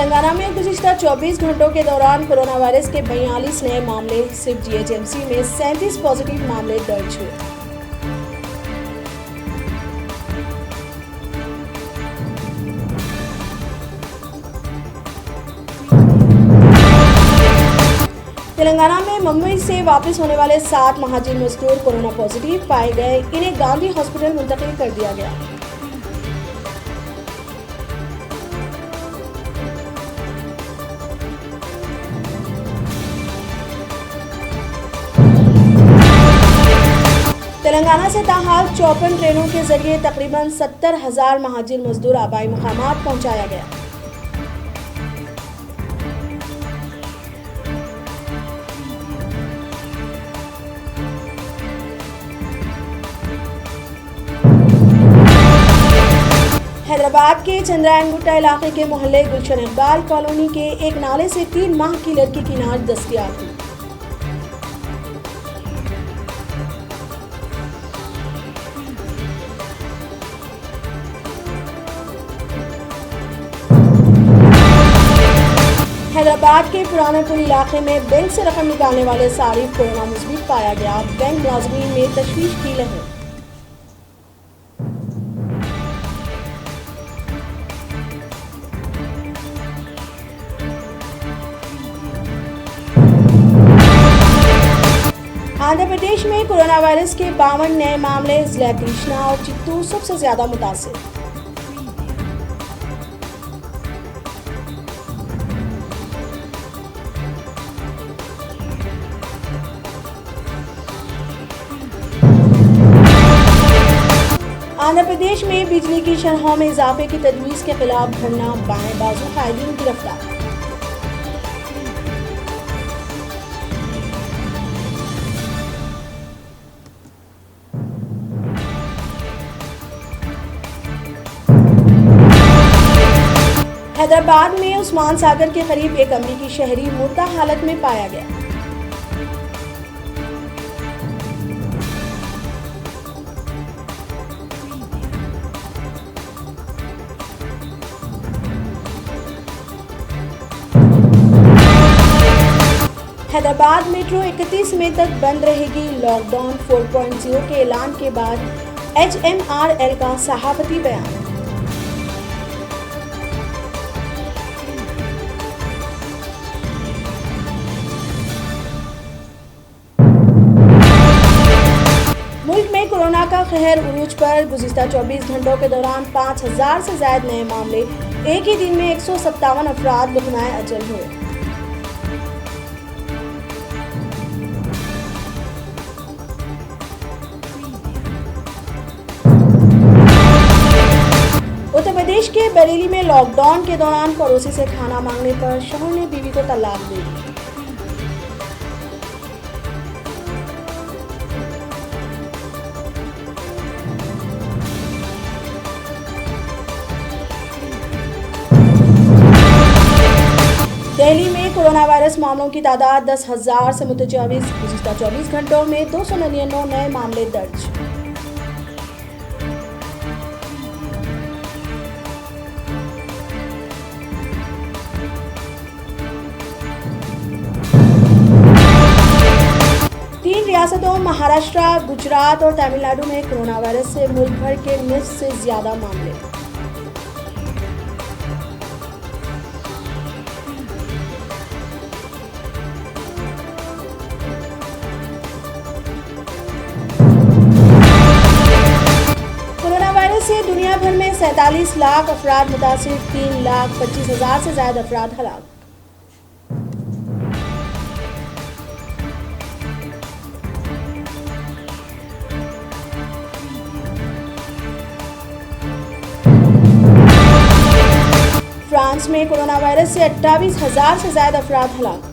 तेलंगाना में गुज़िश्ता 24 घंटों के दौरान कोरोना वायरस के 42 नए मामले, सिर्फ जीएचएमसी में 37 पॉजिटिव मामले दर्ज हुए। तेलंगाना में मुंबई से वापस होने वाले 7 महाजन मजदूर कोरोना पॉजिटिव पाए गए। इन्हें गांधी हॉस्पिटल मुंतकिल कर दिया गया। तेलंगाना से ताहाल 54 ट्रेनों के जरिए तकरीबन 70,000 महाजन मजदूर आबाई मुकामात पहुंचाया गया। हैदराबाद के चंद्रायन इलाके के मोहल्ले गुलशन इकबाल कॉलोनी के एक नाले से 3 माह की लड़की की नाश दस्तयाब हुई। हैदराबाद के पुरानापुर इलाके में बैंक से रकम निकालने वाले सारिफ कोरोना मुस्बित पाया गया। बैंक मुलाजमीन में तशवीश की लहर। आंध्र प्रदेश में कोरोना वायरस के 52 नए मामले, जिला कृष्णा और चित्तूर सबसे ज्यादा मुतासिर। आंध्र प्रदेश में बिजली की शरहों में इजाफे की तजवीज़ के खिलाफ धरना, बाएं बाजू कायदीन गिरफ्तार। हैदराबाद में उस्मान सागर के करीब एक अमरीकी शहरी मुर्दा हालत में पाया गया। हैदराबाद मेट्रो 31 मई तक बंद रहेगी। लॉकडाउन 4.0 के ऐलान के बाद HMRL का सहाफती बयान। मुल्क में कोरोना का कहर उरूज पर। गुज़िश्ता 24 घंटों के दौरान 5,000 से ज्यादा नए मामले। एक ही दिन में 157 अफराद लुकनाए अजल हुए। उत्तर प्रदेश के बरेली में लॉकडाउन के दौरान पड़ोसी से खाना मांगने पर शौहर ने बीवी को तलाक दे दी। दिल्ली में कोरोना वायरस मामलों की तादाद 10,000 से मुतजाविज। गुज़िश्ता 24 घंटों में 299 नए मामले दर्ज। रियासतों महाराष्ट्र, गुजरात और तमिलनाडु में कोरोना वायरस से मुल्क भर के निस्फ से ज्यादा मामले। कोरोना वायरस से दुनिया भर में 47 लाख अफराद मुतासिर, 3,25,000 से ज्यादा अफराद हलाक। फ्रांस में कोरोना वायरस से 28,000 से ज्यादा अफराद हलाक।